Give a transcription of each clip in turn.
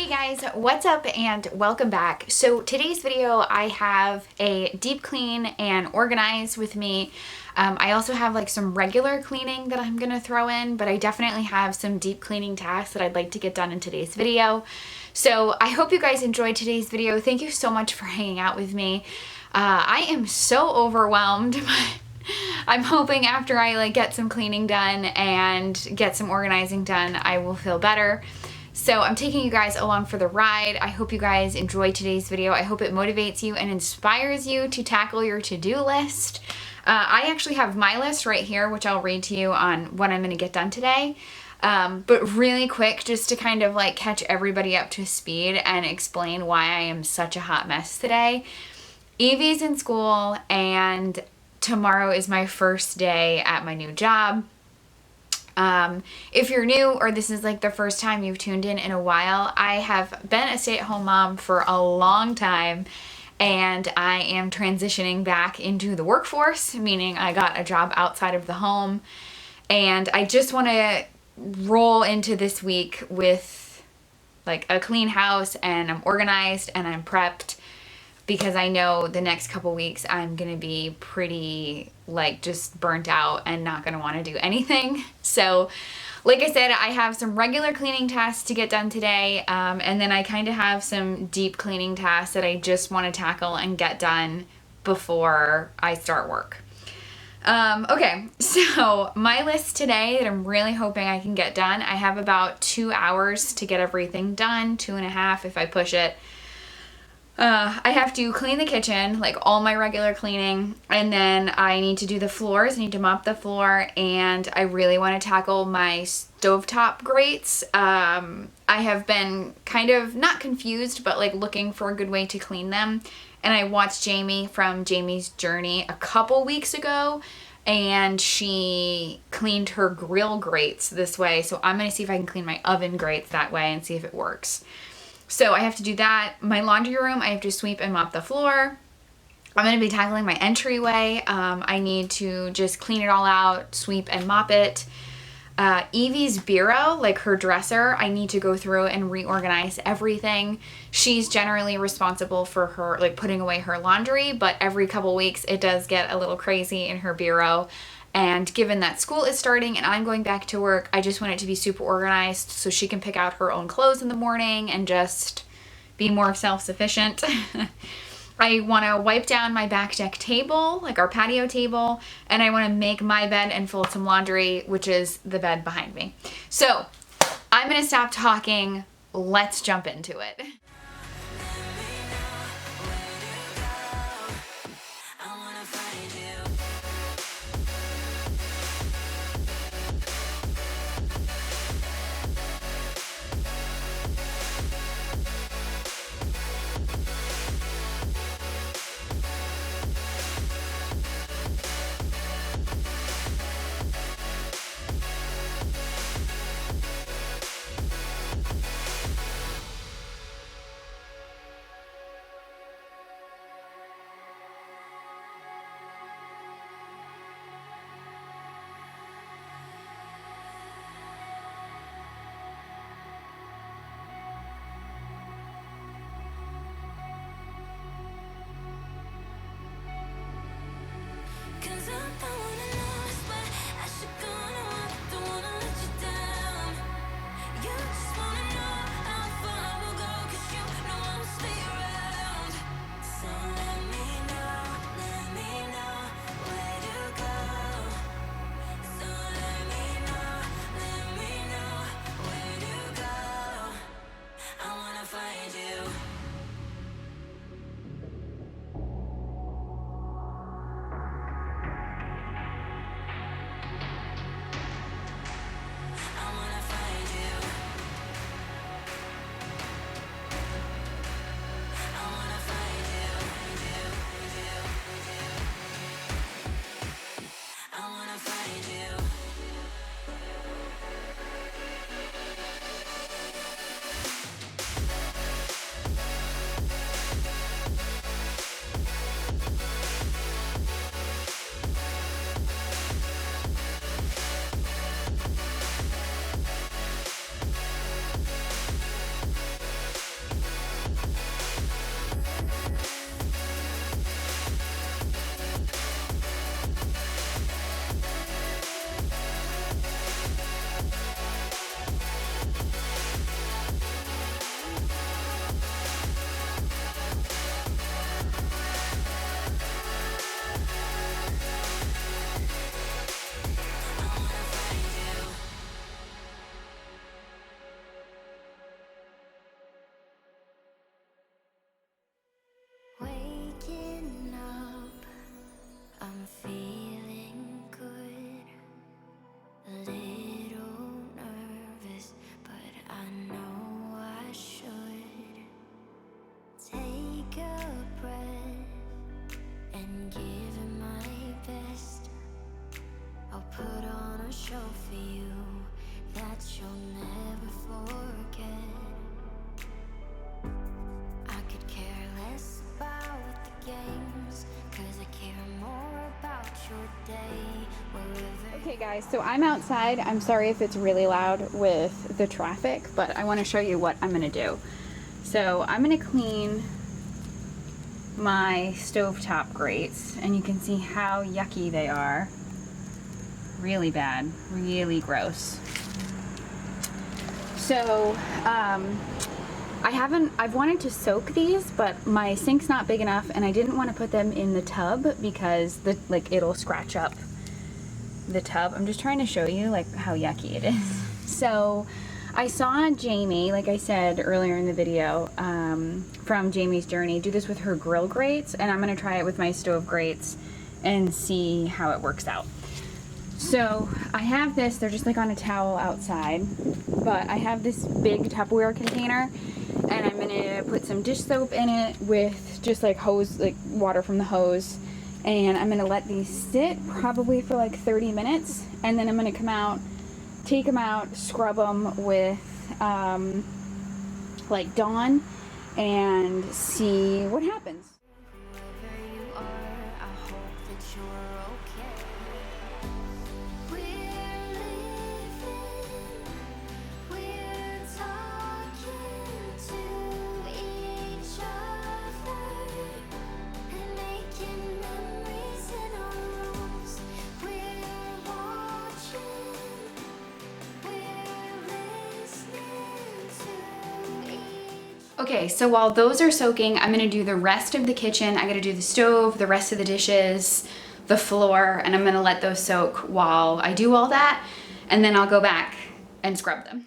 Hey guys, what's up and welcome back. So today's video I have a deep clean and organize with me. I also have like some regular cleaning that I'm gonna throw in, but I definitely have some deep cleaning tasks that I'd like to get done in today's video. So I hope you guys enjoyed today's video. Thank you so much for hanging out with me. I am so overwhelmed. I'm hoping after I get some cleaning done and get some organizing done, I will feel better. So I'm taking you guys along for the ride. I hope you guys enjoy today's video. I hope it motivates you and inspires you to tackle your to-do list. I actually have my list right here, which I'll read to you on what I'm gonna get done today. But really quick, just to kind of catch everybody up to speed and explain why I am such a hot mess today. Evie's in school and tomorrow is my first day at my new job. If you're new or this is the first time you've tuned in a while, I have been a stay-at-home mom for a long time and I am transitioning back into the workforce, meaning I got a job outside of the home, and I just want to roll into this week with a clean house and I'm organized and I'm prepped, because I know the next couple weeks I'm gonna be pretty just burnt out and not gonna want to do anything. So like I said, I have some regular cleaning tasks to get done today, and then I kind of have some deep cleaning tasks that I just want to tackle and get done before I start work. Okay, so my list today that I'm really hoping I can get done, I have about 2 hours to get everything done, 2.5 if I push it. I have to clean the kitchen, all my regular cleaning, and then I need to do the floors. I need to mop the floor, and I really want to tackle my stovetop grates. I have been kind of not confused, but looking for a good way to clean them. And I watched Jamie from Jamie's Journey a couple weeks ago, and she cleaned her grill grates this way. So I'm going to see if I can clean my oven grates that way and see if it works. So I have to do that. My laundry room, I have to sweep and mop the floor. I'm going to be tackling my entryway. I need to just clean it all out, sweep and mop it. Evie's bureau, her dresser, I need to go through and reorganize everything. She's generally responsible for her, putting away her laundry, but every couple weeks it does get a little crazy in her bureau. And given that school is starting and I'm going back to work, I just want it to be super organized so she can pick out her own clothes in the morning and just be more self-sufficient. I want to wipe down my back deck table, our patio table, and I want to make my bed and fold some laundry, which is the bed behind me. So I'm going to stop talking. Let's jump into it. Okay guys, so I'm outside. I'm sorry if it's really loud with the traffic, but I want to show you what I'm going to do. So I'm going to clean my stovetop grates, and you can see how yucky they are. Really bad, really gross. So I've wanted to soak these, but my sink's not big enough, and I didn't want to put them in the tub because it'll scratch up the tub. I'm just trying to show you like how yucky it is. So I saw Jamie, like I said earlier in the video, from Jamie's Journey, do this with her grill grates, and I'm gonna try it with my stove grates and see how it works out. So I have this, they're just like on a towel outside, but I have this big Tupperware container, and I'm gonna put some dish soap in it with just like hose, like water from the hose, and I'm gonna let these sit probably for like 30 minutes, and then I'm gonna come out, take them out, scrub them with like Dawn, and see what happens. Okay, so while those are soaking, I'm gonna do the rest of the kitchen. I gotta do the stove, the rest of the dishes, the floor, and I'm gonna let those soak while I do all that, and then I'll go back and scrub them.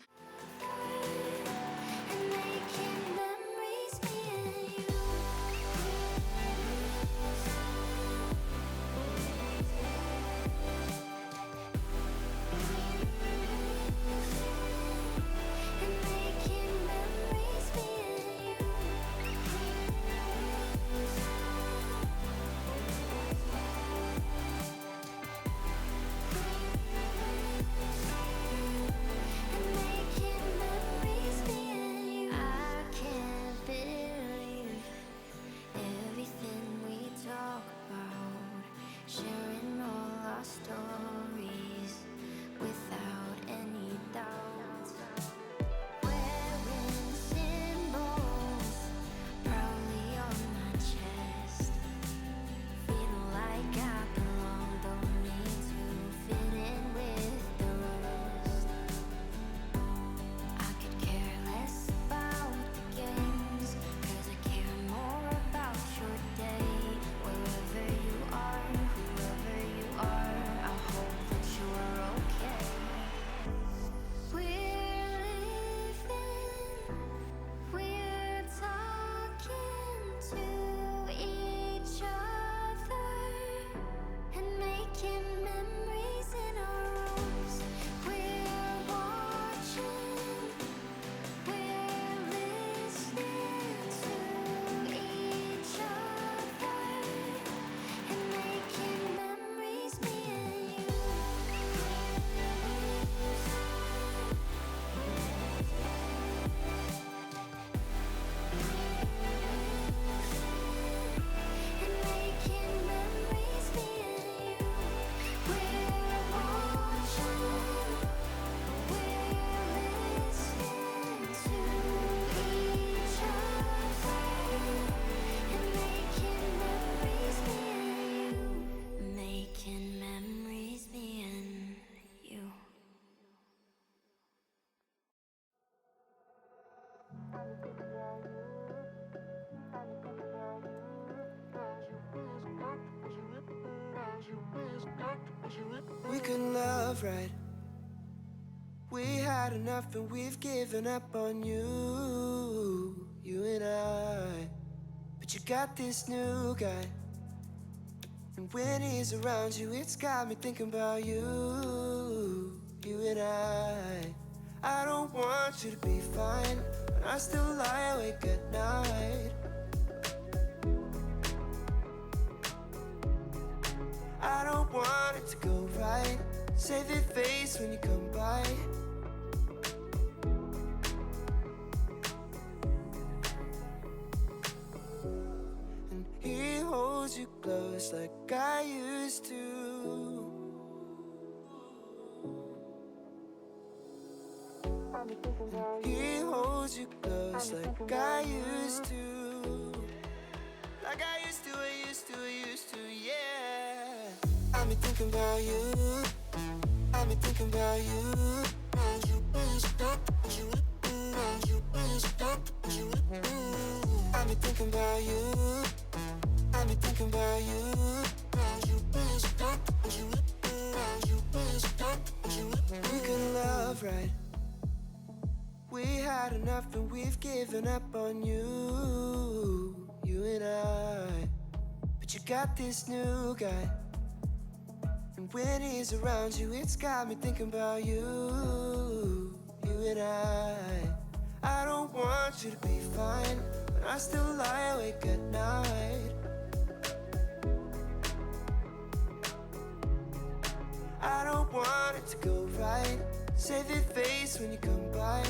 We couldn't love right. We had enough and we've given up on you, you and I. But you got this new guy, and when he's around you, it's got me thinking about you, you and I. I don't want you to be fine, but I still lie awake at night. I don't want it to go right. Save your face when you come by. And he holds you close like I used to. He holds you close like I used to. Like I used to, yeah. I've been thinking about you. I've been thinking about you. I've been thinking about you. I've been thinking about you. We can love right. We had enough and we've given up on you. You and I. But you got this new guy. And when he's around you, it's got me thinking about you. You and I don't want you to be fine, but I still lie awake at night. I don't want it to go right. Save your face when you come by.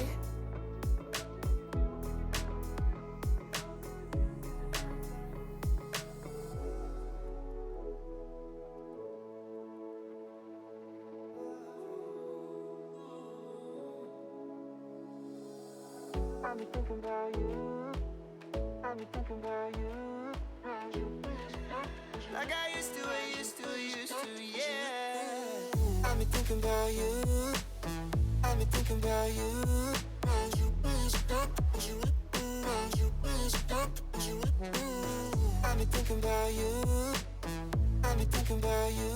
I've been thinking about you. I've been thinking about you. Like I used to, yeah. I've been thinking about you. I've been thinking about you. I've been thinking about you. I've been thinking about you.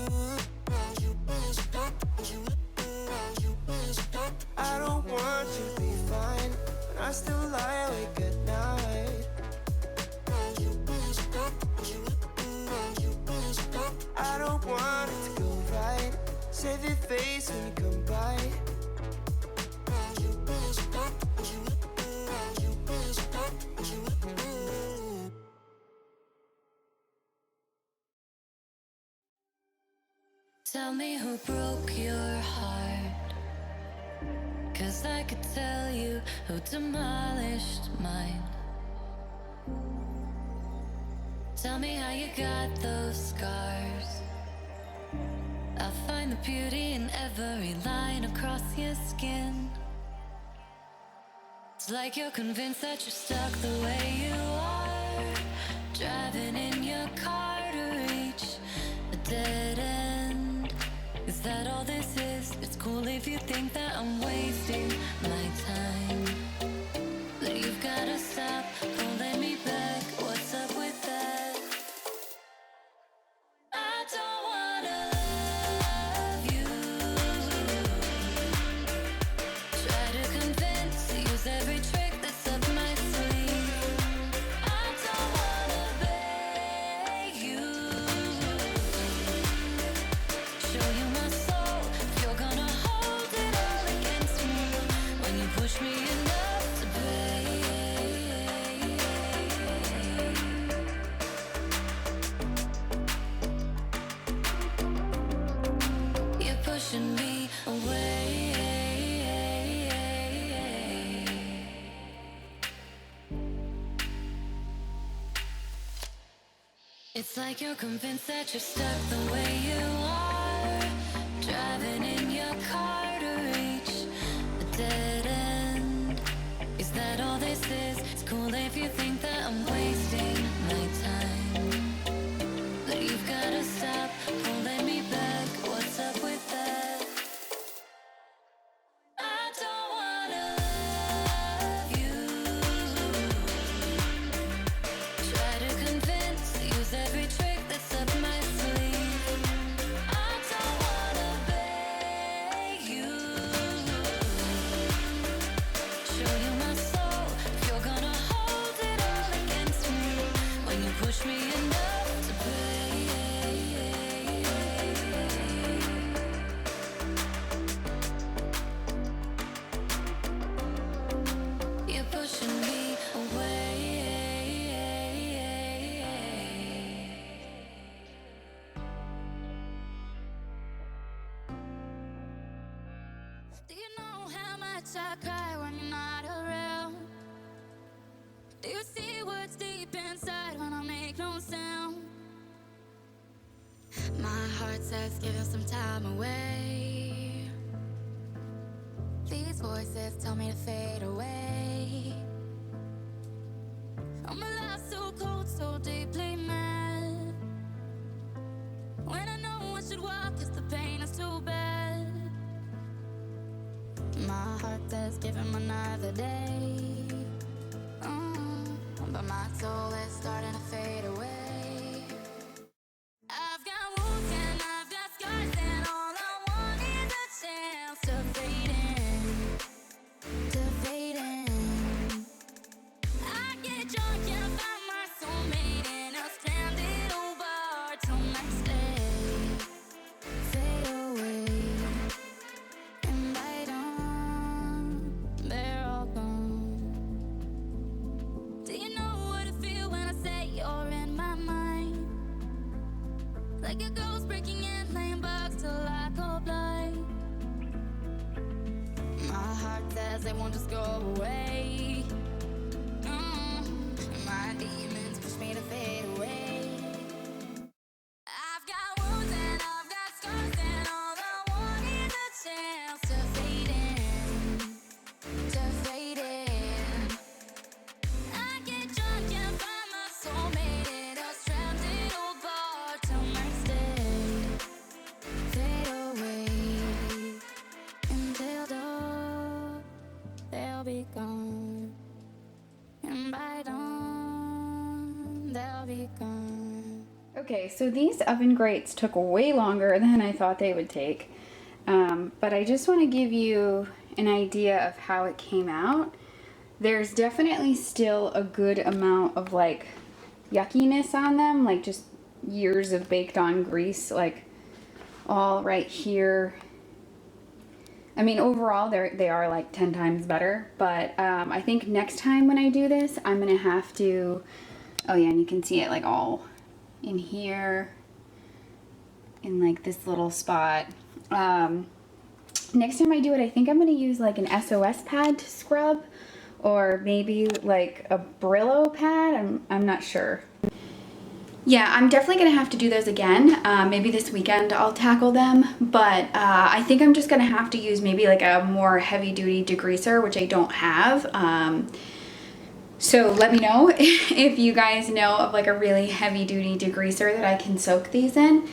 I don't want you to be fine, but I still lie awake at night. I don't want it to go right. Save your face when you come by. Tell me who broke your heart, 'cause I could tell you who demolished mine. Tell me how you got those scars. I'll find the beauty in every line across your skin. It's like you're convinced that you're stuck the way you are, driving in your car to reach a dead end. Is that all this is? It's cool if you think that I'm wasting my time, but you've gotta stop pulling me back. What's up with that? I don't wanna love you. Try to convince, use every trick that's up my sleeve. I don't wanna beg you. Show you my soul, if you're gonna hold it all against me. When you push me enough to pay. You're pushing me away. It's like you're convinced that you're stuck the way you are, driving in your car to reach a dead end. Is that all this is? It's cool if you think that I'm wasting my time, but you've gotta stop pulling me back. What's up with that? I don't wanna love you. Try to convince, use every trick that's up my sleeve. I don't wanna beg you. Show you my soul, if you're gonna hold it all against me. When you push me enough to pay. You're pushing me away. Do you know how much I cry when you're not around? Do you see what's deep inside when I make no sound? My heart says give us some time away. These voices tell me to fade away from a life so cold, so deeply mad. When I know I should walk, 'cause the pain is too bad. My heart says give him another day, but my soul is starting to fade away. I've got wounds and I've got scars, and all I want is a chance to fade in, to fade in. I get drunk and find my soulmate in a stranded old bar till next day. Fade away, and I don't, they're all gone. Do you know what I feel when I say you're in my mind? Like a ghost breaking in, laying bugs till I go blind. My heart says it won't just go away. My demons push me to fade away. I've got wounds and I've got scars, and all I want is a chance to fade in, to fade in. I get drunk and find my soulmate in a stranded old bar till next day. Fade away until dawn, they'll be gone. And by dawn, they'll be gone. Okay, so these oven grates took way longer than I thought they would take, but I just want to give you an idea of how it came out. There's definitely still a good amount of like yuckiness on them, like just years of baked on grease, like all right here. I mean, overall they are like 10 times better, but I think next time when I do this, I'm gonna have to, oh yeah, and you can see it like all in here, in like this little spot. Next time I do it, I think I'm gonna use like an SOS pad to scrub, or maybe like a Brillo pad. I'm not sure. Yeah, I'm definitely gonna have to do those again. Maybe this weekend I'll tackle them, but I think I'm just gonna have to use maybe like a more heavy duty degreaser, which I don't have. So let me know if you guys know of like a really heavy duty degreaser that I can soak these in.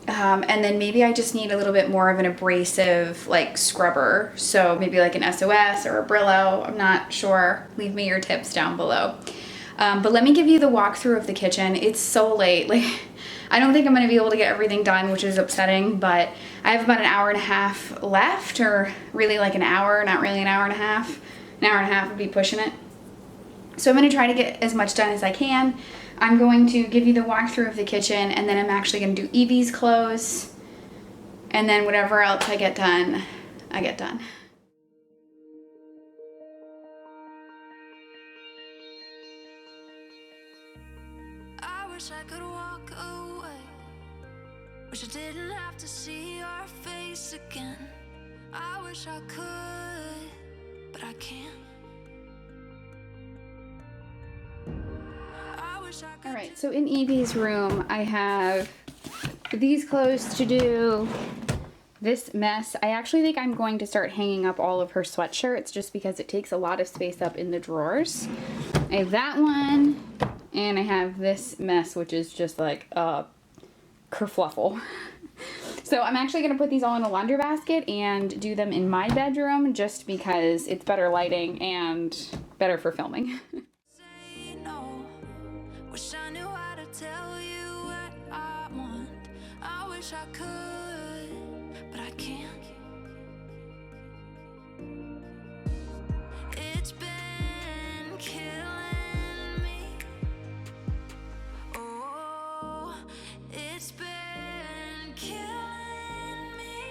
And then maybe I just need a little bit more of an abrasive like scrubber. So maybe like an SOS or a Brillo, I'm not sure. Leave me your tips down below. But let me give you the walkthrough of the kitchen. It's so late. Like, I don't think I'm gonna be able to get everything done, which is upsetting, but I have about an hour and a half left, or really like an hour, not really an hour and a half. An hour and a half would be pushing it. So I'm gonna try to get as much done as I can. I'm going to give you the walkthrough of the kitchen, and then I'm actually gonna do Evie's clothes, and then whatever else I get done, I get done. I wish I could walk away. Wish I didn't have to see your face again. I wish I could, but I can't. I wish I could. All right, so in Evie's room, I have these clothes to do, this mess. I actually think I'm going to start hanging up all of her sweatshirts just because it takes a lot of space up in the drawers. I have that one, and I have this mess, which is just like a kerfluffle. So I'm actually gonna put these all in a laundry basket and do them in my bedroom just because it's better lighting and better for filming. Say no. Wish I knew how to tell you what I want. I wish I could, but I can't. It's been killing me. Oh, it's been killing me.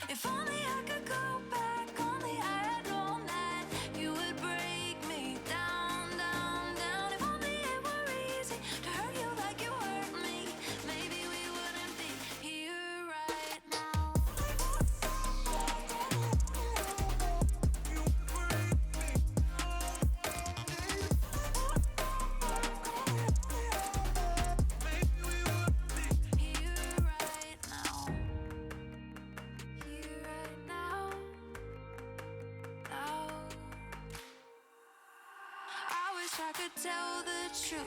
If only I could go back, only I had known that you would break me down, down, down. If only it were easy to hurt you like you hurt me, maybe we wouldn't be here right true.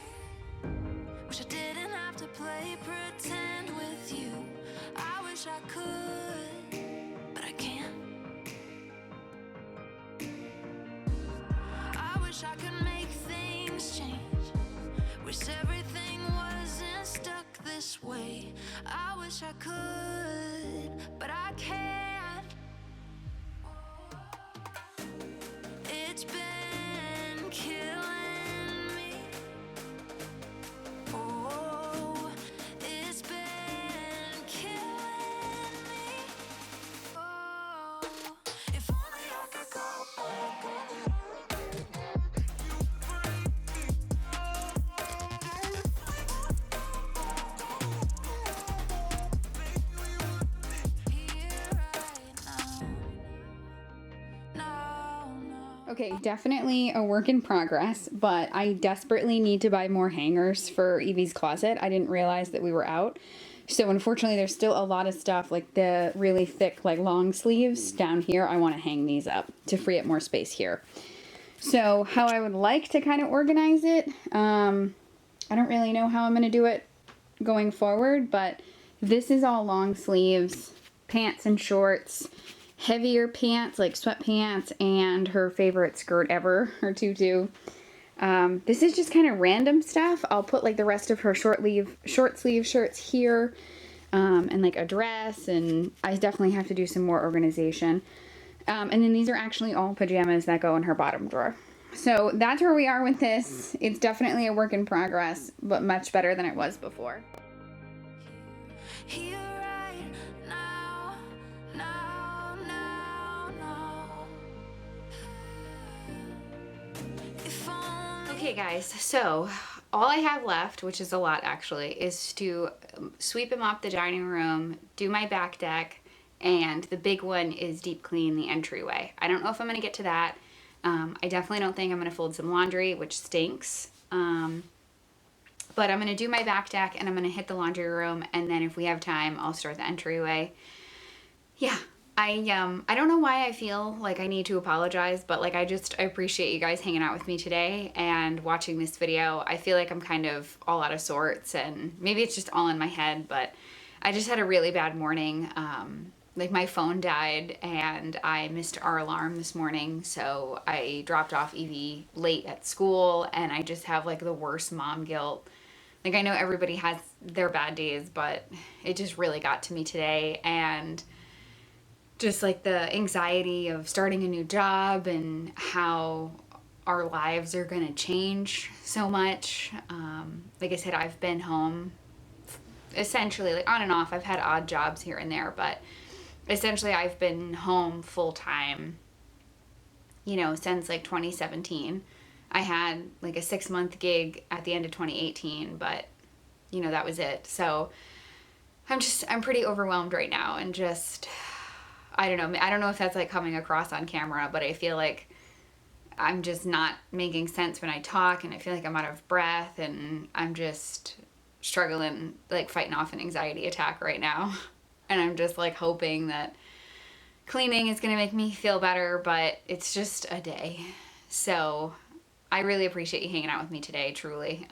Wish I didn't have to play pretend with you. I wish I could, but I can't. I wish I could make things change. Wish everything wasn't stuck this way. I wish I could, but I can't. It's been killing me. Oh, it's been killing me. Oh, if only I could go back. Okay, definitely a work in progress, but I desperately need to buy more hangers for Evie's closet. I didn't realize that we were out. So unfortunately, there's still a lot of stuff, like the really thick, like long sleeves down here. I want to hang these up to free up more space here. So how I would like to kind of organize it, I don't really know how I'm going to do it going forward, but this is all long sleeves, pants and shorts, heavier pants like sweatpants, and her favorite skirt ever, her tutu. This is just kind of random stuff. I'll put like the rest of her short sleeve shirts here, and like a dress, and I definitely have to do some more organization. And then these are actually all pajamas that go in her bottom drawer. So that's where we are with this. It's definitely a work in progress, but much better than it was before. Here right now, now, now, now. If only. Okay guys, so all I have left, which is a lot actually, is to sweep and mop the dining room, do my back deck, and the big one is deep clean the entryway. I don't know if I'm going to get to that. I definitely don't think I'm going to fold some laundry, which stinks. But I'm going to do my back deck and I'm going to hit the laundry room, and then if we have time, I'll start the entryway. Yeah, I don't know why I feel like I need to apologize, but like I appreciate you guys hanging out with me today and watching this video. I feel like I'm kind of all out of sorts, and maybe it's just all in my head, but I just had a really bad morning. Like my phone died and I missed our alarm this morning, so I dropped off Evie late at school, and I just have like the worst mom guilt. Like I know everybody has their bad days, but it just really got to me today, and just like the anxiety of starting a new job and how our lives are gonna change so much. Like I said, I've been home essentially like on and off. I've had odd jobs here and there, but essentially I've been home full time, you know, since like 2017. I had like a 6-month gig at the end of 2018, but you know, that was it. So I'm pretty overwhelmed right now, and just, I don't know if that's like coming across on camera, but I feel like I'm just not making sense when I talk, and I feel like I'm out of breath, and I'm just struggling, like fighting off an anxiety attack right now. And I'm just like hoping that cleaning is gonna make me feel better, but it's just a day. So I really appreciate you hanging out with me today, truly.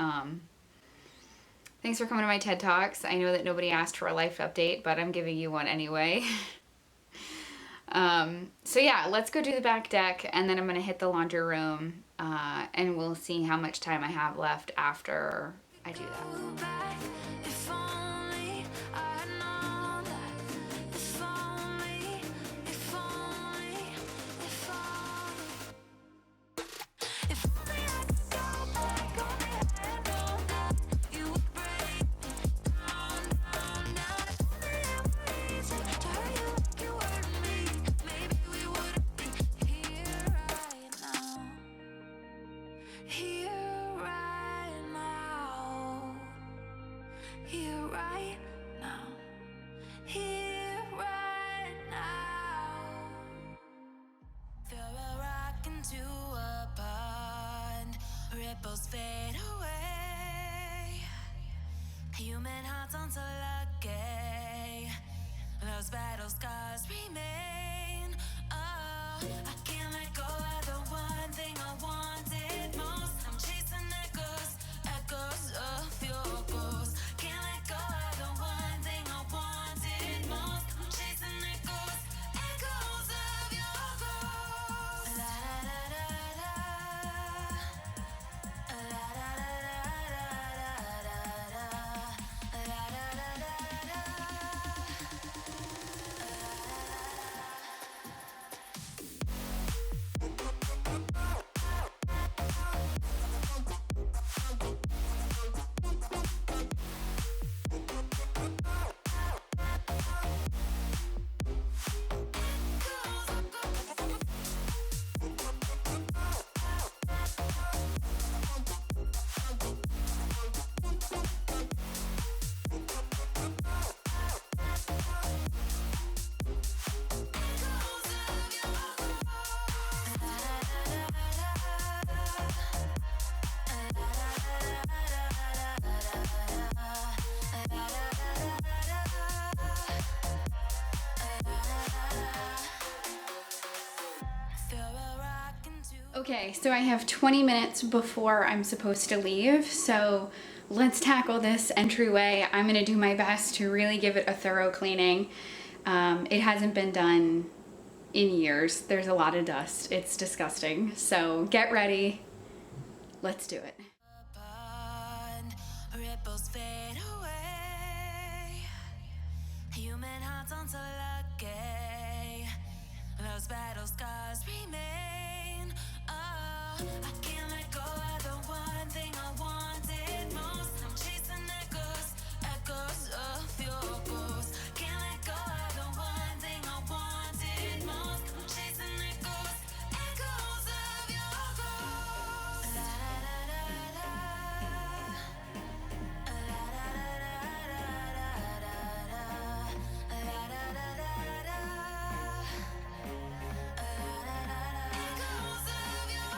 Thanks for coming to my TED Talks. I know that nobody asked for a life update, but I'm giving you one anyway. So yeah, let's go do the back deck, and then I'm gonna hit the laundry room, and we'll see how much time I have left after I do that. If only I had known that. If only, if only, if only. If only I could go back, only I had known that you would break me down, down, down. If only it were easy to hurt you like you hurt me, maybe we wouldn't be here right now. Here right now. Here right now. Here right now. Throw a rock into a pond, ripples fade away. Human hearts aren't so lucky, those battle scars remain. Oh, I can't let go of the one thing I wanted most. I'm chasing echoes Okay, so I have 20 minutes before I'm supposed to leave, so let's tackle this entryway. I'm gonna do my best to really give it a thorough cleaning. It hasn't been done in years. There's a lot of dust. It's disgusting. So get ready. Let's do it. Pond, ripples fade away. Human hearts aren't so lucky. Those battle scars remain. Oh, I can't let go of the one thing I wanted most. I'm chasing echoes, echoes of your ghost. Can't let go of the one thing I wanted most. I'm chasing echoes, echoes of your ghost. La da da da da. La da da da da da da. La da da da da. Echoes of your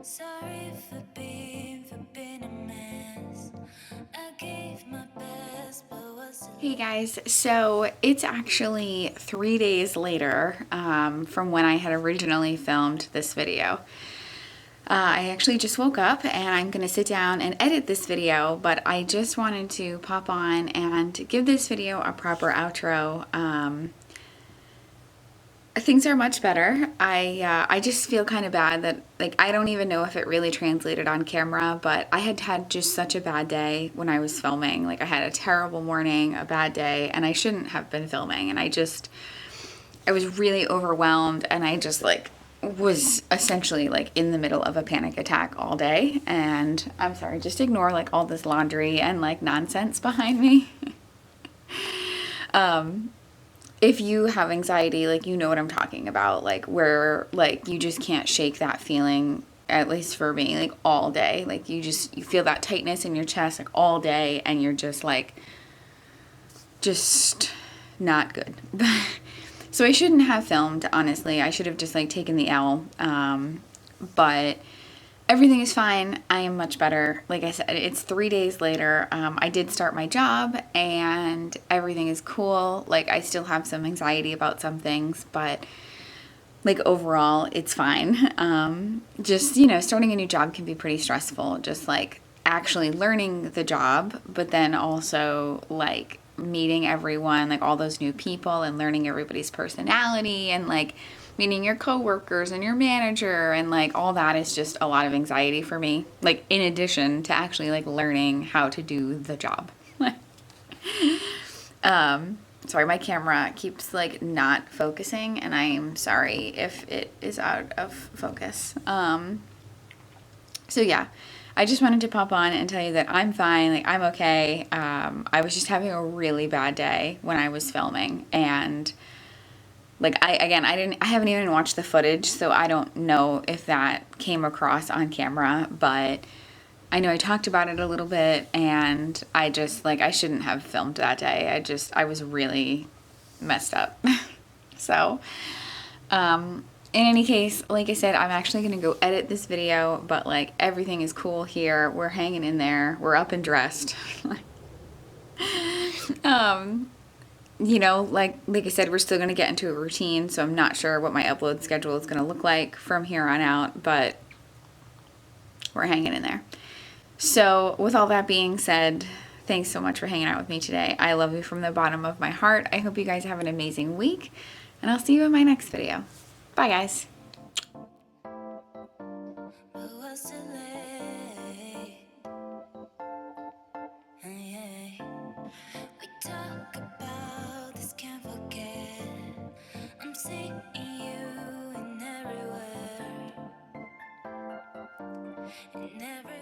Sorry for being a mess. I gave my best, but Hey guys, so it's actually 3 days later from when I had originally filmed this video. I actually just woke up and I'm going to sit down and edit this video, but I just wanted to pop on and give this video a proper outro. Things are much better. I just feel kind of bad that, like, I don't even know if it really translated on camera, but I had had just such a bad day when I was filming. Like, I had a terrible morning, a bad day, and I shouldn't have been filming. And I was really overwhelmed, and I just, like, was essentially, like, in the middle of a panic attack all day. And I'm sorry, just ignore, like, all this laundry and, like, nonsense behind me. If you have anxiety, like, you know what I'm talking about, like, where, like, you just can't shake that feeling, at least for me, like, all day. Like, you feel that tightness in your chest, like, all day, and you're just, like, just not good. So I shouldn't have filmed, honestly. I should have just, like, taken the L, but everything is fine. I am much better. Like I said, it's 3 days later. I did start my job and everything is cool. Like, I still have some anxiety about some things, but, like, overall it's fine. Just, you know, starting a new job can be pretty stressful. Just, like, actually learning the job, but then also, like, meeting everyone, like, all those new people and learning everybody's personality and, like, meeting your coworkers and your manager, and, like, all that is just a lot of anxiety for me, like, in addition to actually, like, learning how to do the job. Sorry, my camera keeps, like, not focusing, and I'm sorry if it is out of focus. So yeah, I just wanted to pop on and tell you that I'm fine, like, I'm okay. I was just having a really bad day when I was filming, and, like, I haven't even watched the footage, so I don't know if that came across on camera, but I know I talked about it a little bit, and I just, like, I shouldn't have filmed that day. I was really messed up. So, in any case, like I said, I'm actually going to go edit this video, but, like, everything is cool here. We're hanging in there. We're up and dressed. You know, like I said, we're still going to get into a routine, so I'm not sure what my upload schedule is going to look like from here on out, but we're hanging in there. So with all that being said, thanks so much for hanging out with me today. I love you from the bottom of my heart. I hope you guys have an amazing week, and I'll see you in my next video. Bye, guys. But what's too late? Yeah. We talk about this, can't forget. I'm seeing you in everywhere, in every